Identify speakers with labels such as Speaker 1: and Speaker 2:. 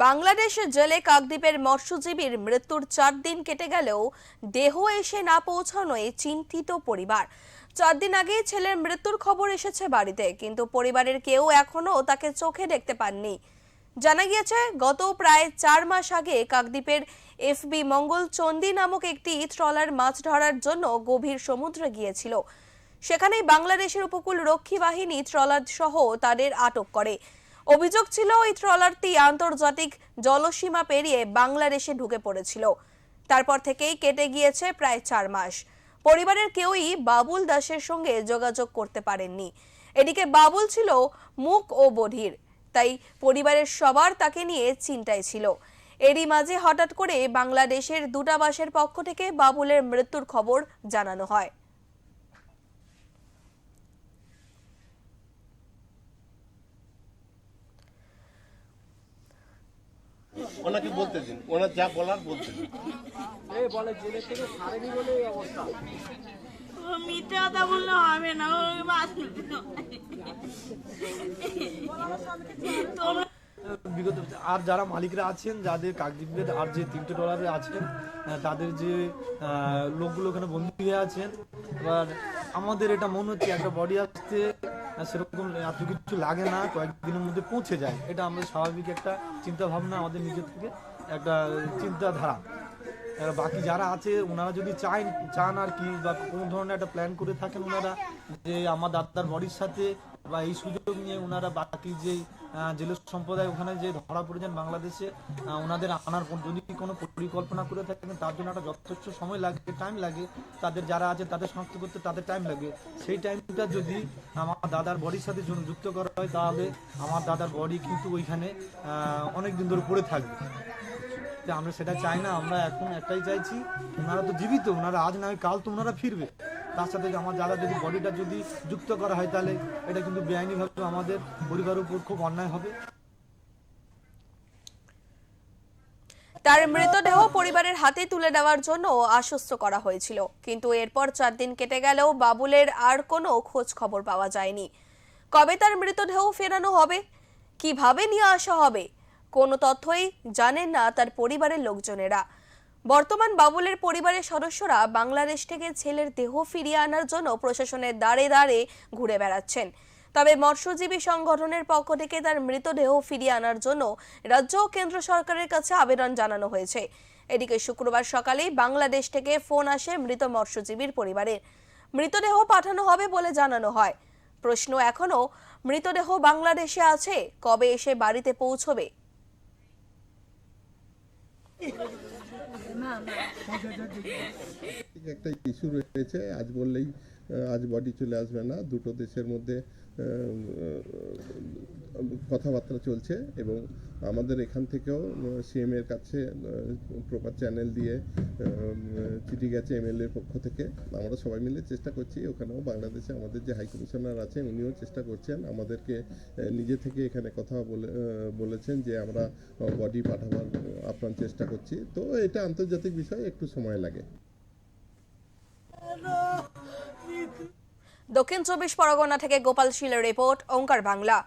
Speaker 1: বাংলাদেশ জেলে কাকদ্বীপের মৎস্যজীবীর মৃত্যুর 4 দিন কেটে গেলেও দেহ এসে না পৌঁছানোয় চিন্তিত পরিবার। 4 দিন আগেই ছেলের মৃত্যুর খবর এসেছে বাড়িতে, কিন্তু পরিবারের কেউ এখনো তাকে চোখে দেখতে পাননি। জানা গিয়েছে, গত প্রায় 4 মাস আগে কাকদ্বীপের এফবি মঙ্গল চন্ডী নামক একটি ট্রলার মাছ ধরার জন্য গভীর সমুদ্রে গিয়েছিল। সেখানেই বাংলাদেশের উপকূল রক্ষী বাহিনী ট্রলার সহ তাদের আটক করে। অভিযোগ ছিল ওই ট্রলারটি আন্তর্জাতিক জলসীমা পেরিয়ে বাংলাদেশে ঢুকে পড়েছিল। তারপর থেকেই কেটে গিয়েছে প্রায় 4 মাস। পরিবারের কেউই বাবুল দাসের সঙ্গে যোগাযোগ করতে পারেননি। এদিকে বাবুল ছিল মুক ও বধির, তাই পরিবারের সবার তাকে নিয়ে চিন্তায় ছিল। এরই মাঝে হঠাৎ করে বাংলাদেশের দূতাবাসের পক্ষ থেকে বাবুলের মৃত্যুর খবর জানানো হয়।
Speaker 2: ওনাকে বলতে দিন, ওনার যা বলার বলতে দিন।
Speaker 3: এই বলে জেলে থেকে ছাড়েনি বলে এই অবস্থা।
Speaker 4: মিথ্যে কথা বললে হবে না,
Speaker 3: বিগত আর যারা মালিকরা আছেন, যাদের কাকদ্বীপের আর যে 3টে ট্রলারে আছেন, তাদের যে লোকগুলো ওখানে বন্দী হয়ে আছেন। এবার আমাদের এটা মনে হচ্ছে একটা বডি আসতে সেরকম এত কিছু লাগে না, কয়েকদিনের মধ্যে পৌঁছে যায়। এটা আমাদের স্বাভাবিক একটা চিন্তা ভাবনা, আমাদের নিজের থেকে একটা চিন্তাধারা। বাকি যারা আছে ওনারা যদি চান আর কি, বা কোনো ধরনের একটা প্ল্যান করে থাকেন ওনারা, যে আমার দাদার বডির সাথে বা এই সুযোগ নিয়ে ওনারা বাকি যে জেলের সম্প্রদায় ওখানে যে ধরা পড়েছেন বাংলাদেশে, ওনাদের আনার যদি কোনো পরিকল্পনা করে থাকেন, তার জন্য একটা যথেষ্ট সময় লাগে, টাইম লাগে। তাদের যারা আছে তাদের শনাক্ত করতে তাদের টাইম লাগে। সেই টাইমটা যদি আমার দাদার বডির সাথে যুক্ত করা হয়, তাহলে আমার দাদার বডি কিন্তু ওইখানে অনেক দিন ধরে পড়ে থাকবে। আমরা সেটা চাই না। আমরা এখন একটাই চাইছি, ওনারা তো জীবিত, ওনারা আজ না হয় কাল তো ওনারা ফিরবে। তার সাথে আমার দাদা যদি বডিটা যদি যুক্ত করা হয়, তাহলে এটা কিন্তু বেআইনিভাবে আমাদের পরিবারের উপর খুব অন্যায় হবে।
Speaker 1: তার মৃতদেহ পরিবারের হাতে তুলে দেওয়ার জন্য আশ্বস্ত করা হয়েছিল, কিন্তু এরপর 4 দিন কেটে গেলেও বাবুলের আর কোনো খোঁজ খবর পাওয়া যায়নি। কবে তার মৃতদেহ ফেরানো হবে, কিভাবে নিয়ে আসা হবে, কোনো তথ্যই জানেন না তার পরিবারের লোকজনেরা। বর্তমান বাবুলের পরিবারের সদস্যরা বাংলাদেশ থেকে ছেলের দেহ ফিরিয়ে আনার জন্য প্রশাসনের দ্বারে দ্বারে ঘুরে বেড়াচ্ছেন। তবে মৎস্যজীবী সংগঠনের পক্ষ থেকে তার মৃতদেহ ফিরিয়ে আনার জন্য রাজ্য ও কেন্দ্র সরকারের কাছে আবেদন জানানো হয়েছে। এদিকে শুক্রবার সকালেই বাংলাদেশ থেকে ফোন আসে মৃত মৎস্যজীবীর পরিবারের। মৃতদেহ পাঠানো হবে বলে জানানো হয়। প্রশ্ন এখনো, মৃতদেহ বাংলাদেশে আছে, কবে এসে বাড়িতে পৌঁছবে?
Speaker 2: একটা ইস্যু রয়েছে, আজ বললেই আজ বডি চলে আসবে না। দুটো দেশের মধ্যে কথাবার্তা চলছে এবং আমাদের এখান থেকেও সিএম এর কাছে প্রপার চ্যানেল দিয়ে চিঠি গেছে এমএলএ পক্ষ থেকে। আমরা সবাই মিলে চেষ্টা করছি। ওখানেও বাংলাদেশে আমাদের যে হাই কমিশনার আছেন উনিও চেষ্টা করছেন, আমাদেরকে নিজে থেকে এখানে কথা বলেছেন যে আমরা বডি পাঠাবার আপ্রাণ চেষ্টা করছি। তো এটা আন্তর্জাতিক বিষয়, একটু সময় লাগে।
Speaker 1: দক্ষিণ 24 পরগনা থেকে গোপাল শীলের রিপোর্ট, ওঙ্কার বাংলা।